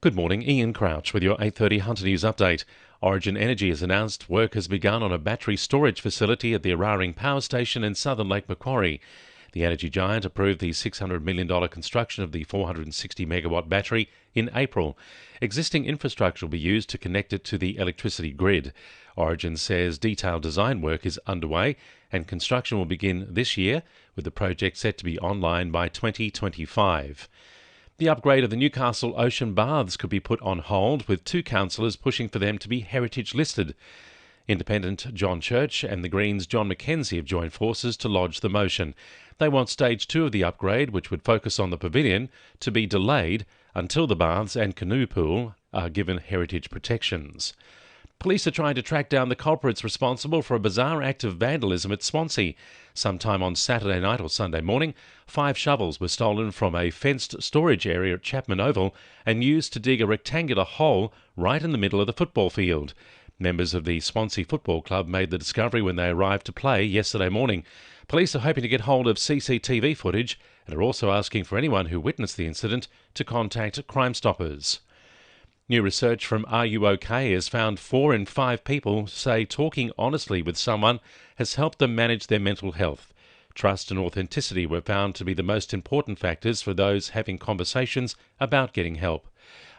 Good morning, Ian Crouch with your 8:30 Hunter News update. Origin Energy has announced work has begun on a battery storage facility at the Araring Power Station in southern Lake Macquarie. The energy giant approved the $600 million construction of the 460-megawatt battery in April. Existing infrastructure will be used to connect it to the electricity grid. Origin says detailed design work is underway and construction will begin this year, with the project set to be online by 2025. The upgrade of the Newcastle Ocean Baths could be put on hold, with two councillors pushing for them to be heritage listed. Independent John Church and the Greens' John Mackenzie have joined forces to lodge the motion. They want stage 2 of the upgrade, which would focus on the pavilion, to be delayed until the baths and canoe pool are given heritage protections. Police are trying to track down the culprits responsible for a bizarre act of vandalism at Swansea. Sometime on Saturday night or Sunday morning, 5 shovels were stolen from a fenced storage area at Chapman Oval and used to dig a rectangular hole right in the middle of the football field. Members of the Swansea Football Club made the discovery when they arrived to play yesterday morning. Police are hoping to get hold of CCTV footage and are also asking for anyone who witnessed the incident to contact Crime Stoppers. New research from Are You OK? Has found 4 in 5 people say talking honestly with someone has helped them manage their mental health. Trust and authenticity were found to be the most important factors for those having conversations about getting help.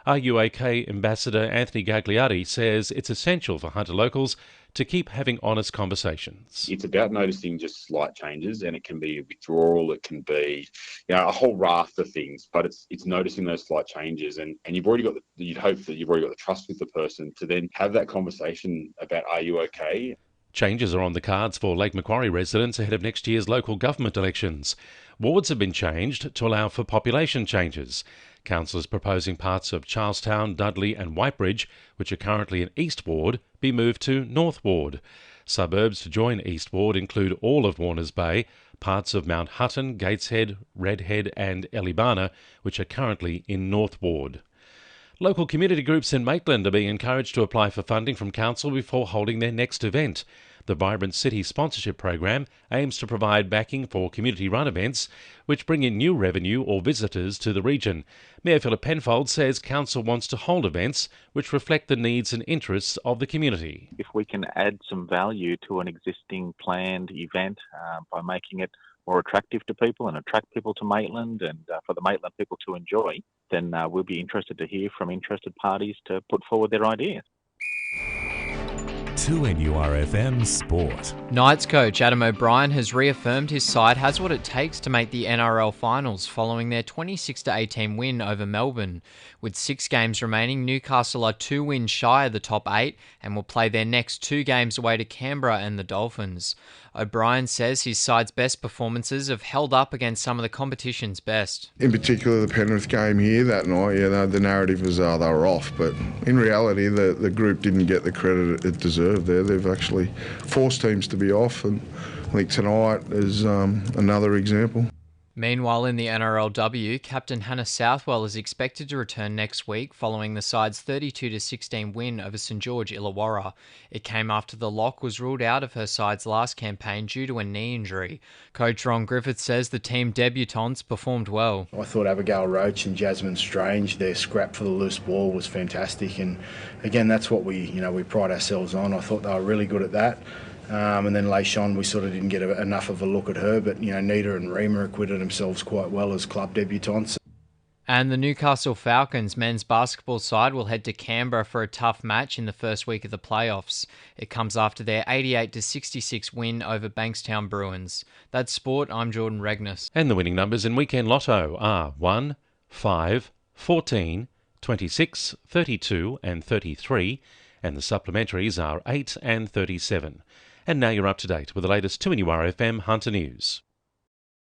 Are You OK? Ambassador Anthony Gagliardi says it's essential for Hunter locals to keep having honest conversations. It's about noticing just slight changes, and it can be a withdrawal, it can be a whole raft of things, but it's noticing those slight changes, and you'd hope that you've already got the trust with the person to then have that conversation about are you okay? Changes are on the cards for Lake Macquarie residents ahead of next year's local government elections. Wards have been changed to allow for population changes. Councillors proposing parts of Charlestown, Dudley and Whitebridge, which are currently in East Ward, be moved to North Ward. Suburbs to join East Ward include all of Warners Bay, parts of Mount Hutton, Gateshead, Redhead and Elibana, which are currently in North Ward. Local community groups in Maitland are being encouraged to apply for funding from council before holding their next event. The Vibrant City sponsorship program aims to provide backing for community-run events which bring in new revenue or visitors to the region. Mayor Philip Penfold says council wants to hold events which reflect the needs and interests of the community. If we can add some value to an existing planned event by making it more attractive to people and attract people to Maitland and for the Maitland people to enjoy, then we'll be interested to hear from interested parties to put forward their ideas. 2NURFM Sport. Knights coach Adam O'Brien has reaffirmed his side has what it takes to make the NRL finals following their 26-18 win over Melbourne. With 6 games remaining, Newcastle are 2 wins shy of the top 8 and will play their next 2 games away to Canberra and the Dolphins. O'Brien says his side's best performances have held up against some of the competition's best. In particular, the Penrith game here that night, the narrative was they were off, but in reality, the group didn't get the credit it deserved there. They've actually forced teams to be off, and I think tonight is another example. Meanwhile, in the NRLW, captain Hannah Southwell is expected to return next week following the side's 32-16 win over St George Illawarra. It came after the lock was ruled out of her side's last campaign due to a knee injury. Coach Ron Griffith says the team debutantes performed well. I thought Abigail Roach and Jasmine Strange, their scrap for the loose ball was fantastic, and again, that's what we pride ourselves on. I thought they were really good at that. And then Leishon, we sort of didn't get enough of a look at her, but Nita and Reema acquitted themselves quite well as club debutants. And the Newcastle Falcons men's basketball side will head to Canberra for a tough match in the first week of the playoffs. It comes after their 88-66 win over Bankstown Bruins. That's sport. I'm Jordan Regnis. And the winning numbers in Weekend Lotto are 1, 5, 14, 26, 32 and 33, and the supplementaries are 8 and 37. And now you're up to date with the latest 2NURFM Hunter News.